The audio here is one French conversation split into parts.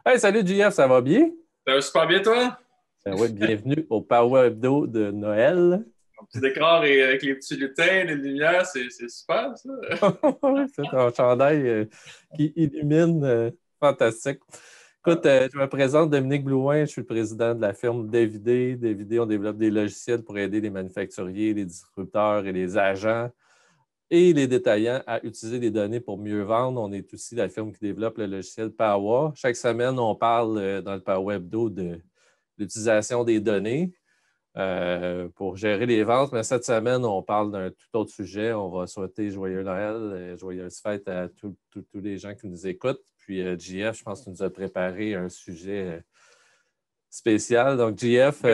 Hey, salut JF, ça va bien? Ça va super bien, toi? Ben oui, bienvenue au Power Hebdo de Noël. Ton petit décor et avec les petits lutins, les lumières, c'est super, ça. Oui, c'est un chandail qui illumine. Fantastique. Écoute, je me présente Dominique Blouin, je suis le président de la firme Davidé. Davidé, on développe des logiciels pour aider les manufacturiers, les distributeurs et les agents et les détaillants à utiliser les données pour mieux vendre. On est aussi la firme qui développe le logiciel Power. Chaque semaine, on parle dans le Power Hebdo de l'utilisation des données pour gérer les ventes. Mais cette semaine, on parle d'un tout autre sujet. On va souhaiter joyeux Noël, joyeuses fêtes à tous les gens qui nous écoutent. Puis JF, je pense que nous a préparé un sujet spécial. Donc, JF,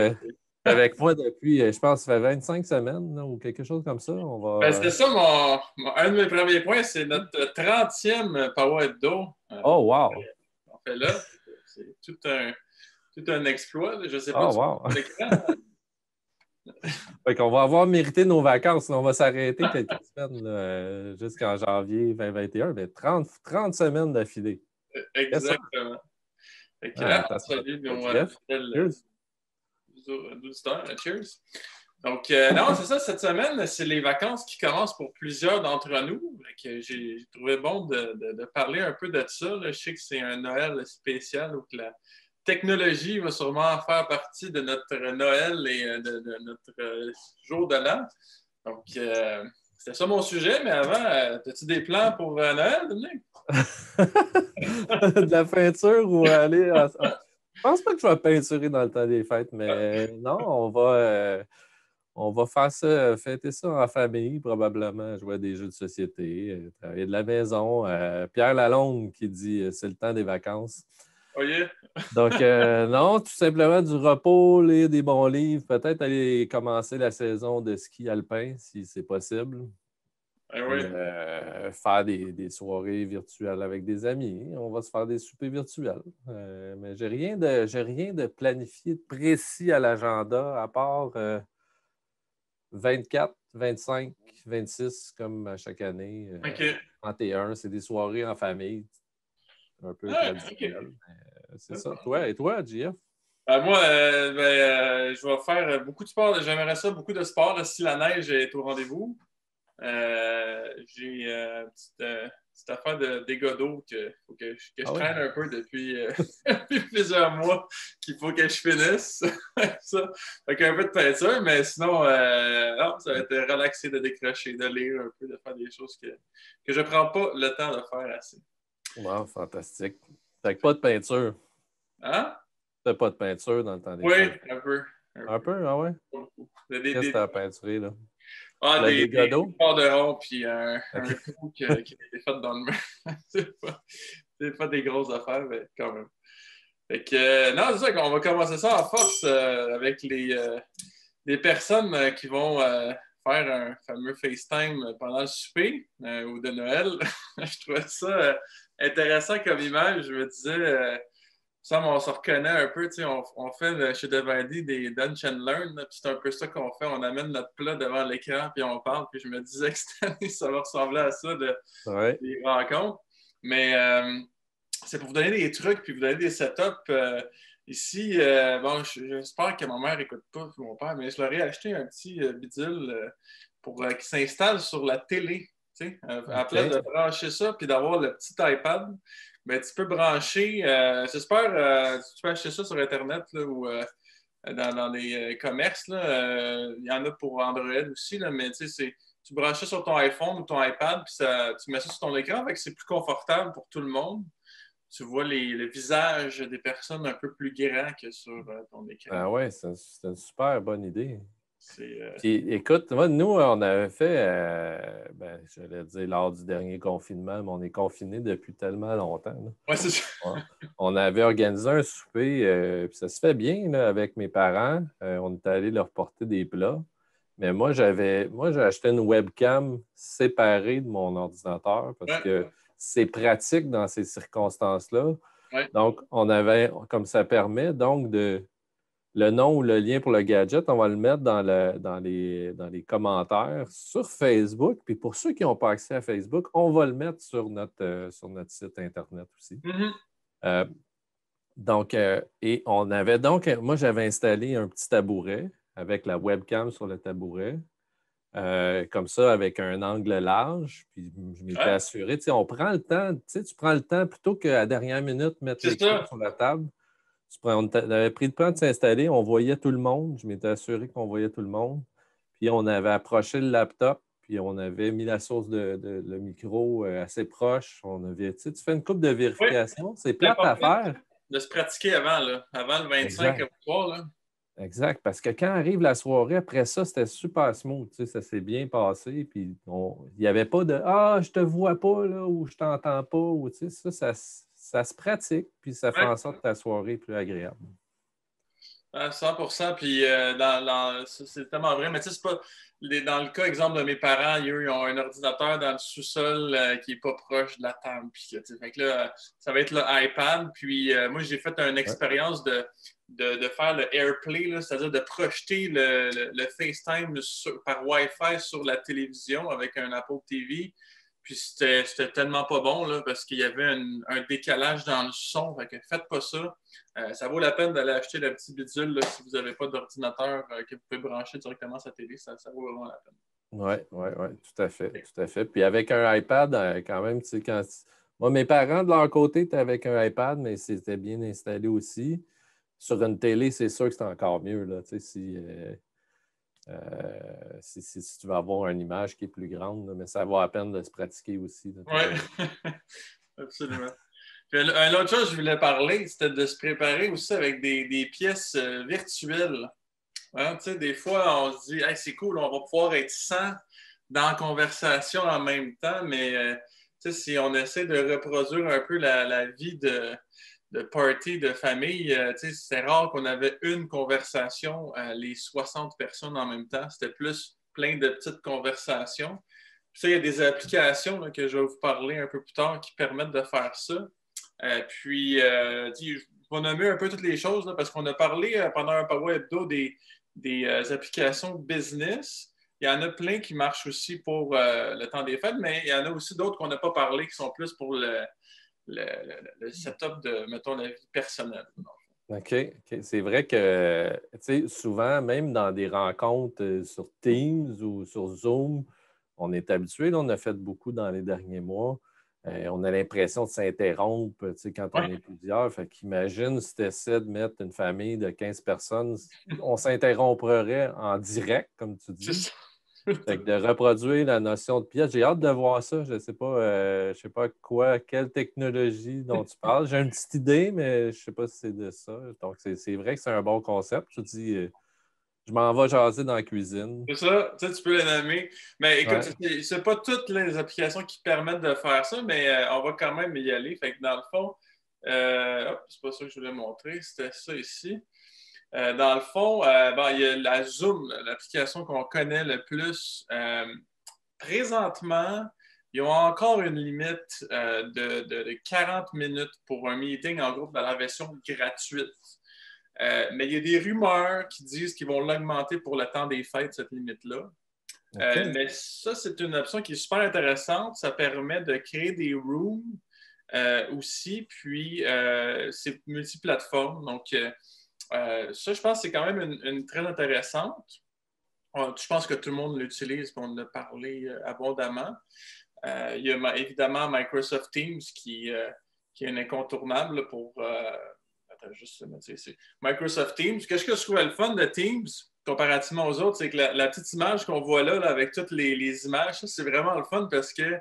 avec moi depuis, je pense, ça fait 25 semaines là, ou quelque chose comme ça. On Ben, va. c'était ça, un de mes premiers points, c'est notre 30e Power Hebdo. Oh, wow! On fait là. C'est tout un exploit, là. Je ne sais pas, Oh, tu wow! vois l'écran. Fait qu'on va avoir mérité nos vacances. On va s'arrêter quelques semaines là, jusqu'en janvier 2021. Mais 30 semaines d'affilée. Yes, sir. Exactement. Fait que, Ah, on attention, salue pour nos JF. fidèles Cheers. auditeurs. Cheers. Donc, non, c'est ça, cette semaine, c'est les vacances qui commencent pour plusieurs d'entre nous. J'ai trouvé bon de parler un peu de ça, là. Je sais que c'est un Noël spécial où que la technologie va sûrement faire partie de notre Noël et de notre jour de l'an. Donc, c'était ça mon sujet, mais avant, as-tu des plans pour Noël, Dominique? De la peinture ou aller. Je pense pas que je vais peinturer dans le temps des fêtes, mais non, on va faire ça, fêter ça en famille, probablement, jouer à des jeux de société, travailler de la maison. Pierre Lalonde qui dit c'est le temps des vacances. Oh yeah? Donc, non, tout simplement du repos, lire des bons livres, peut-être aller commencer la saison de ski alpin si c'est possible. Ah Puis oui. faire des soirées virtuelles avec des amis. On va se faire des soupers virtuels. Mais j'ai rien de planifié de précis à l'agenda, à part 24, 25, 26, comme à chaque année. OK. 31, c'est des soirées en famille, un peu Ah, OK. traditionnelles. C'est ça. Toi, et toi, JF? Moi, je vais faire beaucoup de sport. J'aimerais ça, beaucoup de sport là, si la neige est au rendez-vous. J'ai petite affaire de dégâts d'eau que je Ah oui? traîne un peu depuis, depuis plusieurs mois qu'il faut que je finisse. Ça. Fait qu'un peu de peinture, mais sinon, non, ça va être relaxé de décrocher, de lire un peu, de faire des choses que je ne prends pas le temps de faire assez. Wow, fantastique. Fait que pas de peinture. Hein? T'as pas de peinture dans le temps des Oui, fêtes. un peu. Un Un peu. peu, ah ouais? Pas beaucoup. Qu'est-ce que t'as peinturé, là? Le Des dégât d'eau? corps de rond puis un OK. trou qui a été fait dans le mur. C'est pas des grosses affaires, mais quand même. Fait que, non, c'est ça qu'on va commencer ça en force avec les personnes qui vont faire un fameux FaceTime pendant le souper ou de Noël. Je trouvais ça intéressant comme image. Je me disais, ça, on se reconnaît un peu, tu sais, on fait chez Devandy des Lunch and Learn, puis c'est un peu ça qu'on fait. On amène notre plat devant l'écran, puis on parle, puis je me disais que cette année, ça va ressembler à ça, Ouais. des rencontres. Mais c'est pour vous donner des trucs, puis vous donner des setups. Ici, bon, j'espère que ma mère n'écoute pas, puis mon père, mais je leur ai acheté un petit bidule pour qu'il s'installe sur la télé. Tu sais, à la place OK. de brancher ça, puis d'avoir le petit iPad, ben, tu peux brancher, j'espère, tu peux acheter ça sur Internet là, ou dans des commerces. Là, il y en a pour Android aussi, là, mais tu branches ça sur ton iPhone ou ton iPad, puis tu mets ça sur ton écran, fait que c'est plus confortable pour tout le monde. Tu vois le visage des personnes un peu plus grands que sur ton écran. Ah ouais, c'est une super bonne idée. C'est, Puis écoute, moi, nous, on avait fait, ben, j'allais dire lors du dernier confinement, mais on est confinés depuis tellement longtemps, là. ouais, c'est ça. On avait organisé un souper, puis ça se fait bien là, avec mes parents. On est allé leur porter des plats. Mais j'ai acheté une webcam séparée de mon ordinateur parce Ouais, que c'est pratique dans ces circonstances-là. ouais. Donc, comme ça permet donc le nom ou le lien pour le gadget, on va le mettre dans les commentaires sur Facebook. Puis pour ceux qui n'ont pas accès à Facebook, on va le mettre sur notre site Internet aussi. Mhm. Euh, Donc, et on avait donc, moi, j'avais installé un petit tabouret avec la webcam sur le tabouret. Comme ça, avec un angle large. Puis je m'étais Ouais, assuré, tu sais, on prend le temps, tu sais, tu prends le temps plutôt qu'à la dernière minute mettre c'est l'écran ça. sur la table. On avait pris le temps de s'installer, on voyait tout le monde. Je m'étais assuré qu'on voyait tout le monde. Puis on avait approché le laptop, puis on avait mis la source le micro assez proche. On avait, tu sais, tu fais une coupe de Oui, vérification. C'est c'est plate à important faire. de se pratiquer avant, là, avant le 25 Exact. soir, là. Exact, parce que quand arrive la soirée, après ça, c'était super smooth, tu sais, ça s'est bien passé, puis il n'y avait pas de «Ah, je te vois pas, là, ou je t'entends pas», ou tu sais, ça se pratique, puis ça fait Ouais. en sorte que ta soirée est plus agréable. À 100%. Puis c'est tellement vrai. Mais tu sais, c'est pas. Dans le cas, exemple de mes parents, eux, ils ont un ordinateur dans le sous-sol qui n'est pas proche de la table. Puis, tu sais, fait que là, ça va être l'iPad. Puis moi, j'ai fait une Ouais. expérience de faire le AirPlay, là, c'est-à-dire de projeter le FaceTime par Wi-Fi sur la télévision avec un Apple TV. Puis c'était tellement pas bon là, parce qu'il y avait un décalage dans le son. Fait que faites pas ça. Ça vaut la peine d'aller acheter le petit bidule là, si vous n'avez pas d'ordinateur que vous pouvez brancher directement sa télé. Ça vaut vraiment la peine. Oui, oui, oui, tout à fait, tout à fait. Puis avec un iPad, quand même, tu sais, moi, mes parents, de leur côté, étaient avec un iPad, mais c'était bien installé aussi. Sur une télé, c'est sûr que c'est encore mieux, là, tu sais, si tu veux avoir une image qui est plus grande, là, mais ça vaut la peine de se pratiquer aussi, de Oui, toujours. absolument. Puis, une autre chose que je voulais parler, c'était de se préparer aussi avec des pièces virtuelles. Hein, tu sais, des fois, on se dit, hey, c'est cool, on va pouvoir être 100 dans la conversation en même temps, mais tu sais, si on essaie de reproduire un peu la vie de party, de famille, tu sais, c'est rare qu'on avait une conversation, les 60 personnes en même temps. C'était plus plein de petites conversations. Puis ça, il y a des applications là, que je vais vous parler un peu plus tard qui permettent de faire ça. Je vais nommer un peu toutes les choses là, parce qu'on a parlé pendant un Power Hebdo des applications business. Il y en a plein qui marchent aussi pour le temps des fêtes, mais il y en a aussi d'autres qu'on n'a pas parlé qui sont plus pour le setup de, mettons, la vie personnelle. OK, OK. C'est vrai que, tu sais, souvent, même dans des rencontres sur Teams ou sur Zoom, on est habitué, là, on a fait beaucoup dans les derniers mois. On a l'impression de s'interrompre, tu sais, quand on Ouais, est plusieurs. Fait qu'imagine si tu essaies de mettre une famille de 15 personnes, on s'interromprait en direct, comme tu c'est dis. ça. Fait que de reproduire la notion de pièce, j'ai hâte de voir ça. Je sais pas quelle technologie dont tu parles. J'ai une petite idée, mais je sais pas si c'est de ça. Donc, c'est vrai que c'est un bon concept. Je te dis, je m'en vais jaser dans la cuisine. C'est ça, tu sais, tu peux les nommer. Mais écoute, Ouais. c'est pas toutes les applications qui permettent de faire ça, mais on va quand même y aller. Fait que dans le fond, c'est pas ça que je voulais montrer, c'était ça ici. Dans le fond, il y a la Zoom, l'application qu'on connaît le plus. Présentement, ils ont encore une limite de 40 minutes pour un meeting en groupe dans la version gratuite. Mais il y a des rumeurs qui disent qu'ils vont l'augmenter pour le temps des fêtes, cette limite-là. OK. Mais ça, c'est une option qui est super intéressante. Ça permet de créer des rooms aussi, puis c'est multiplateforme. Donc, ça, je pense que c'est quand même une très intéressante. Je pense que tout le monde l'utilise, on en a parlé abondamment. Il y a évidemment Microsoft Teams qui est un incontournable pour. Attends, juste c'est Microsoft Teams. Qu'est-ce que je trouvais le fun de Teams comparativement aux autres, c'est que la petite image qu'on voit là, avec toutes les images, c'est vraiment le fun parce que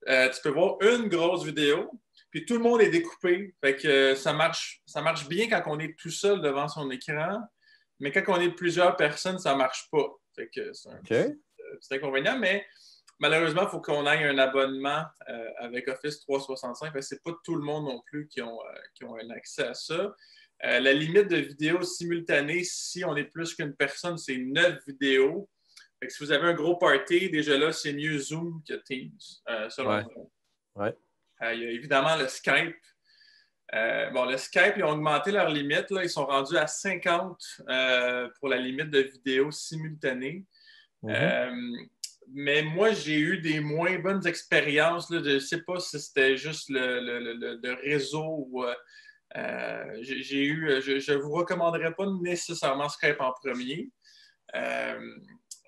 tu peux voir une grosse vidéo, puis tout le monde est découpé. Fait que ça marche bien quand on est tout seul devant son écran, mais quand on est plusieurs personnes, ça marche pas. Fait que c'est un OK. petit inconvénient, mais malheureusement, il faut qu'on ait un abonnement avec Office 365. Ce n'est pas tout le monde non plus qui ont un accès à ça. La limite de vidéos simultanées, si on est plus qu'une personne, c'est 9 vidéos. Fait que si vous avez un gros party, déjà là, c'est mieux Zoom que Teams, selon Ouais. moi. Ouais. Il y a évidemment le Skype. Le Skype, ils ont augmenté leur limite. Là. Ils sont rendus à 50 pour la limite de vidéos simultanées. Mhm. Euh, mais moi, j'ai eu des moins bonnes expériences. Là, je ne sais pas si c'était juste le réseau Je ne vous recommanderais pas nécessairement Skype en premier,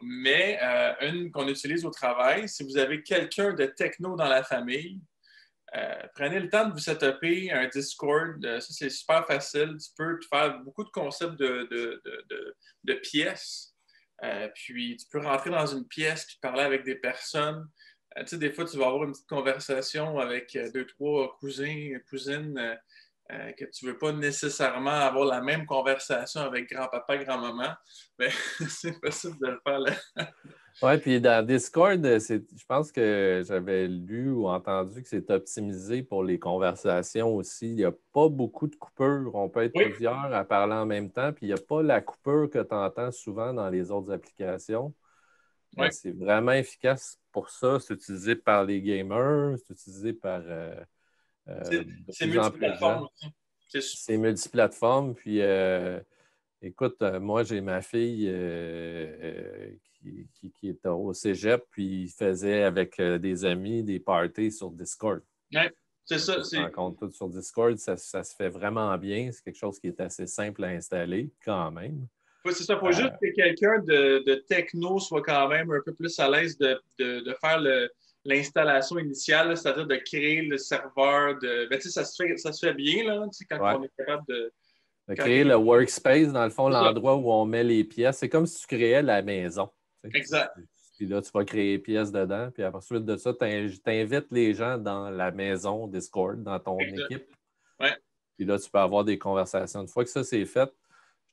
mais une qu'on utilise au travail, si vous avez quelqu'un de techno dans la famille, prenez le temps de vous setuper un Discord. Ça, c'est super facile. Tu peux faire beaucoup de concepts de pièces. Puis, tu peux rentrer dans une pièce puis parler avec des personnes. Tu sais, des fois, tu vas avoir une petite conversation avec deux, trois cousins, cousines que tu ne veux pas nécessairement avoir la même conversation avec grand-papa, grand-maman. Mais c'est possible de le faire là. Oui, puis dans Discord, je pense que j'avais lu ou entendu que c'est optimisé pour les conversations aussi. Il n'y a pas beaucoup de coupures. On peut être Oui, plusieurs à parler en même temps, puis il n'y a pas la coupure que tu entends souvent dans les autres applications. oui. C'est vraiment efficace pour ça. C'est utilisé par les gamers, c'est utilisé par de C'est plus en plus de gens. multiplateforme aussi. C'est multiplateforme, puis écoute, moi, j'ai ma fille qui est au cégep, puis il faisait avec des amis des parties sur Discord. Oui, c'est Donc, ça. ils se rencontrent tous sur Discord. Ça se fait vraiment bien. C'est quelque chose qui est assez simple à installer quand même. Oui, c'est ça. Il faut juste que quelqu'un de techno soit quand même un peu plus à l'aise de faire l'installation initiale, c'est-à-dire de créer le serveur. Ben, ça se fait bien là, quand on est capable de. Créer le workspace, dans le fond, C'est ça. l'endroit où on met les pièces. C'est comme si tu créais la maison. Exact. Puis là, tu vas créer les pièces dedans. Puis à partir de ça, tu invites les gens dans la maison Discord, dans ton Exact. équipe. Ouais. Puis là, tu peux avoir des conversations. Une fois que ça, c'est fait,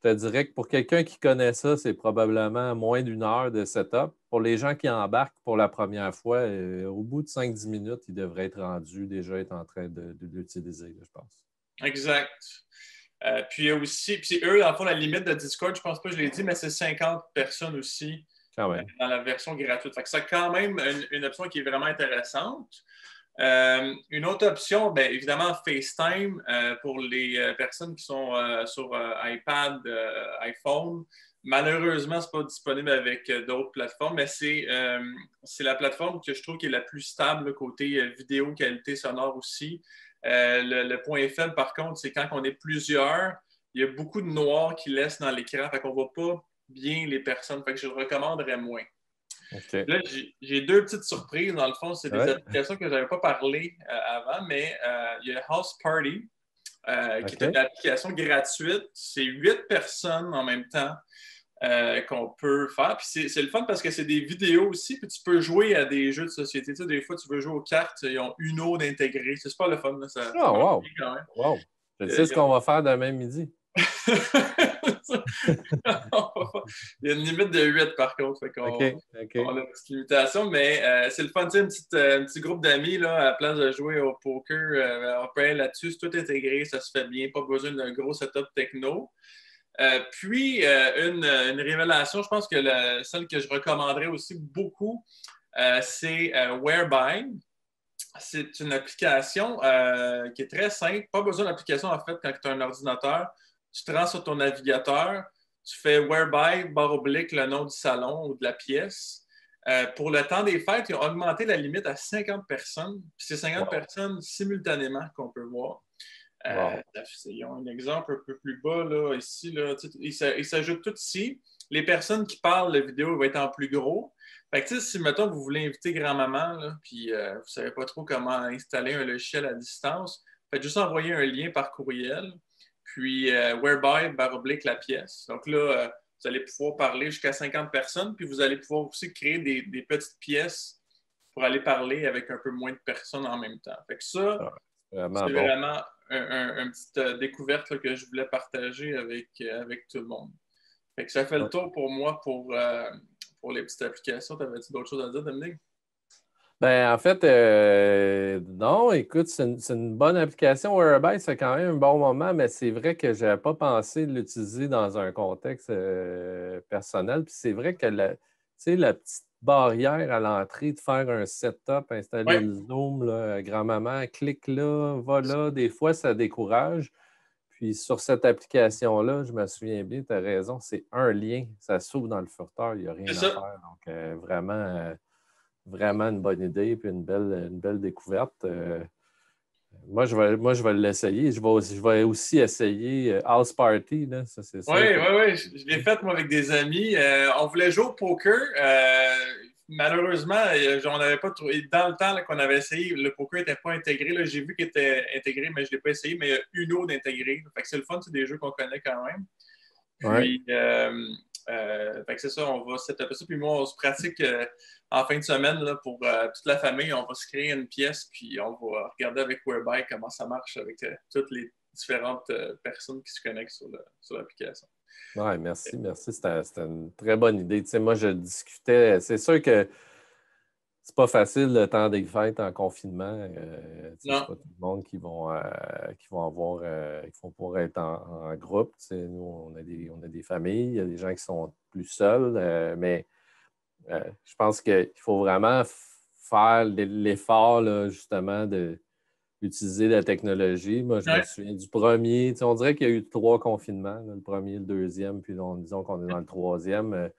je te dirais que pour quelqu'un qui connaît ça, c'est probablement moins d'une heure de setup. Pour les gens qui embarquent pour la première fois, au bout de 5-10 minutes, ils devraient être rendus, déjà être en train de l'utiliser, je pense. Exact. Puis il y a aussi, puis eux, dans le fond, la limite de Discord, je pense pas que je l'ai dit, mais c'est 50 personnes aussi Quand même. dans la version gratuite. Fait que c'est quand même une option qui est vraiment intéressante. Une autre option, bien évidemment, FaceTime pour les personnes qui sont sur iPad, iPhone. Malheureusement, ce n'est pas disponible avec d'autres plateformes, mais c'est la plateforme que je trouve qui est la plus stable côté vidéo, qualité sonore aussi. Le point faible, par contre, c'est quand on est plusieurs, il y a beaucoup de noir qui laisse dans l'écran, fait qu'on ne voit pas bien les personnes, fait que je le recommanderais moins. Okay. Là, j'ai deux petites surprises. Dans le fond, c'est des Ouais. applications que je n'avais pas parlé avant, mais il y a House Party, qui est une application gratuite. C'est 8 personnes en même temps qu'on peut faire. Puis c'est le fun parce que c'est des vidéos aussi, puis tu peux jouer à des jeux de société. Tu sais, des fois, tu veux jouer aux cartes, ils ont Uno d'intégrer. C'est pas le fun. Là, ça wow! quand même. Wow! Je sais ce qu'on va faire demain midi. Il y a une limite de 8 par contre. Fait qu'on, on a une petite limitation, mais c'est le fun. Un petit groupe d'amis, là, à la place de jouer au poker, on peut aller là-dessus, c'est tout intégré, ça se fait bien, pas besoin d'un gros setup techno. Puis, une révélation, je pense que celle que je recommanderais aussi beaucoup, c'est Whereby. C'est une application qui est très simple. Pas besoin d'application, en fait, quand tu as un ordinateur. Tu te rends sur ton navigateur, tu fais Whereby, barre oblique, le nom du salon ou de la pièce. Pour le temps des fêtes, ils ont augmenté la limite à 50 personnes. Puis c'est 50 personnes simultanément qu'on peut voir. Ils ont un exemple un peu plus bas, là, ici. Là, ils s'ajoutent tout ici. Les personnes qui parlent, la vidéo va être en plus gros. Fait que, si, mettons, vous voulez inviter grand-maman, là, puis vous ne savez pas trop comment installer un logiciel à distance, faites juste envoyer un lien par courriel, puis Whereby, / la pièce. Donc là, vous allez pouvoir parler jusqu'à 50 personnes, puis vous allez pouvoir aussi créer des petites pièces pour aller parler avec un peu moins de personnes en même temps. Fait que ça, c'est vraiment une petite découverte là, que je voulais partager avec tout le monde. Fait que ça fait le tour pour moi pour les petites applications. T'avais-tu d'autres choses à dire, Dominique? Ben, en fait, non, écoute, c'est une bonne application. Whereby, c'est quand même un bon moment, mais c'est vrai que je n'avais pas pensé de l'utiliser dans un contexte personnel. Puis c'est vrai que la petite barrière à l'entrée de faire un setup, installer le Zoom, là, grand-maman, clique là, va là, des fois, ça décourage. Puis sur cette application-là, je me souviens bien, tu as raison, c'est un lien, ça s'ouvre dans le furteur, il n'y a rien à faire. Donc, vraiment une bonne idée, puis une belle découverte. moi, je vais l'essayer. Je vais aussi essayer House Party, là. Ça, c'est Oui, sûr que... oui, oui. Je l'ai fait, moi, avec des amis. On voulait jouer au poker. Malheureusement, on n'avait pas trouvé. Dans le temps là, qu'on avait essayé, le poker n'était pas intégré. Là, j'ai vu qu'il était intégré, mais je ne l'ai pas essayé. Mais il y a Uno d'intégrer. Fait que c'est le fun, c'est des jeux qu'on connaît quand même. Ouais. Puis, fait que c'est ça, on va setuper ça. Puis moi, on se pratique en fin de semaine là, pour toute la famille. On va se créer une pièce, puis on va regarder avec Whereby comment ça marche avec toutes les différentes personnes qui se connectent sur l'application. Ouais, merci. C'était une très bonne idée. Tu sais, moi, je discutais. C'est sûr que c'est pas facile le temps des fêtes en confinement. Tu sais, c'est Non. pas tout le monde qui vont avoir, qui vont pouvoir être en groupe. Tu sais, nous, on a des familles, il y a des gens qui sont plus seuls, mais je pense qu'il faut vraiment faire l'effort, là, justement, d'utiliser la technologie. Moi, je me Ouais. souviens du premier. Tu sais, on dirait qu'il y a eu 3 confinements, là, le premier, le deuxième, puis disons qu'on est dans le troisième.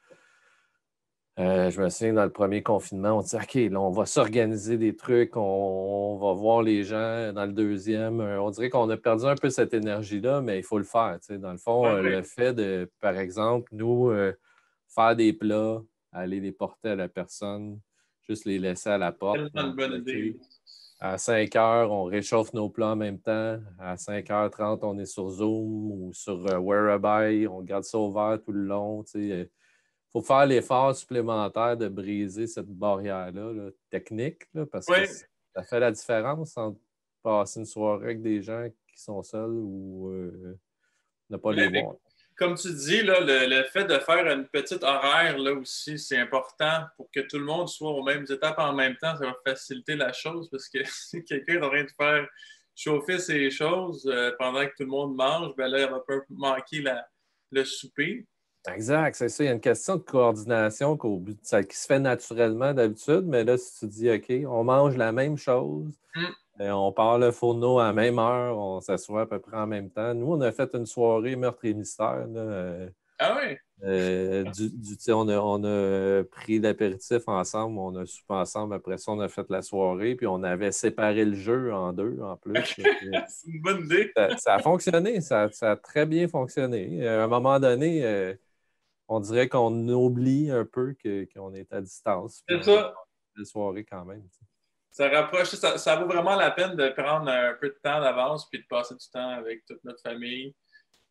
Je me souviens, dans le premier confinement, on dit OK, là, on va s'organiser des trucs, on va voir les gens. Dans le deuxième, on dirait qu'on a perdu un peu cette énergie-là, mais il faut le faire. Tu sais. Dans le fond, Ouais, ouais. le fait de, par exemple, nous, faire des plats, aller les porter à la personne, juste les laisser à la porte. Tellement On une bonne dit idée. OK, à 5 heures, on réchauffe nos plats en même temps. À 5h30, on est sur Zoom ou sur Whereby. On garde ça ouvert tout le long. Tu sais. Faut faire l'effort supplémentaire de briser cette barrière-là, là, technique, là, parce que Oui, ça fait la différence entre passer une soirée avec des gens qui sont seuls ou ne pas les mais voir. comme tu dis, là, le fait de faire une petite horaire là aussi, c'est important pour que tout le monde soit aux mêmes étapes en même temps. Ça va faciliter la chose parce que si quelqu'un est en train de faire chauffer ses choses pendant que tout le monde mange, ben là, il va pas manquer le souper. Exact, c'est ça. Il y a une question de coordination qui se fait naturellement d'habitude, mais là, si tu dis OK, on mange la même chose, Hum. on part le fourneau à la même heure, on s'assoit à peu près en même temps. Nous, on a fait une soirée meurtre et mystère. Là, Ah oui? tu sais, on a pris l'apéritif ensemble, on a soupé ensemble. Après ça, on a fait la soirée, puis on avait séparé le jeu en deux en plus. Là, C'est une bonne idée. ça a fonctionné, ça a très bien fonctionné. À un moment donné, on dirait qu'on oublie un peu qu'on est à distance, puis C'est on a ça. une soirée quand même. Tu sais. Ça rapproche, ça vaut vraiment la peine de prendre un peu de temps d'avance puis de passer du temps avec toute notre famille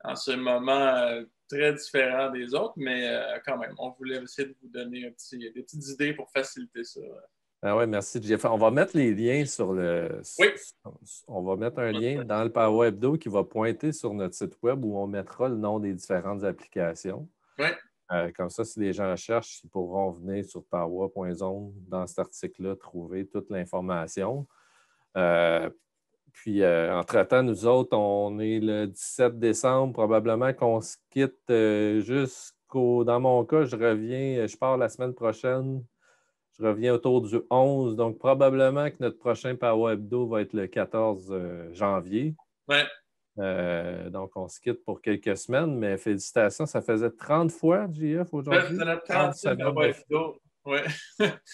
en ce moment très différent des autres, mais quand même, on voulait essayer de vous donner des petites idées pour faciliter ça. Ah ouais, merci, Jeff. On va mettre les liens Oui, on va mettre un lien dans le Power Hebdo qui va pointer sur notre site web où on mettra le nom des différentes applications. oui. Comme ça, si les gens cherchent, ils pourront venir sur power.zone dans cet article-là, trouver toute l'information. Puis, entre-temps, nous autres, on est le 17 décembre. Probablement qu'on se quitte Dans mon cas, je pars la semaine prochaine. Je reviens autour du 11. Donc, probablement que notre prochain Power Hebdo va être le 14 janvier. Ouais. Donc, on se quitte pour quelques semaines, mais félicitations, ça faisait 30 fois, JF, C'est aujourd'hui. notre 30 30e semaines de fil. Hawaii. Ouais.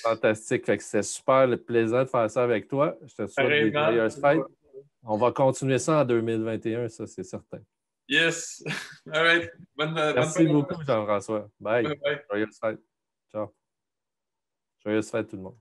Fantastique. Fait que c'était super le plaisir de faire ça avec toi. Je te souhaite des Pareillement. joyeuses fêtes. On va continuer ça en 2021, ça, c'est certain. Yes. All right. Bonne Merci fête. beaucoup, Jean-François. Bye. Bye bye. Joyeuses fêtes. Ciao. Joyeuses fêtes, tout le monde.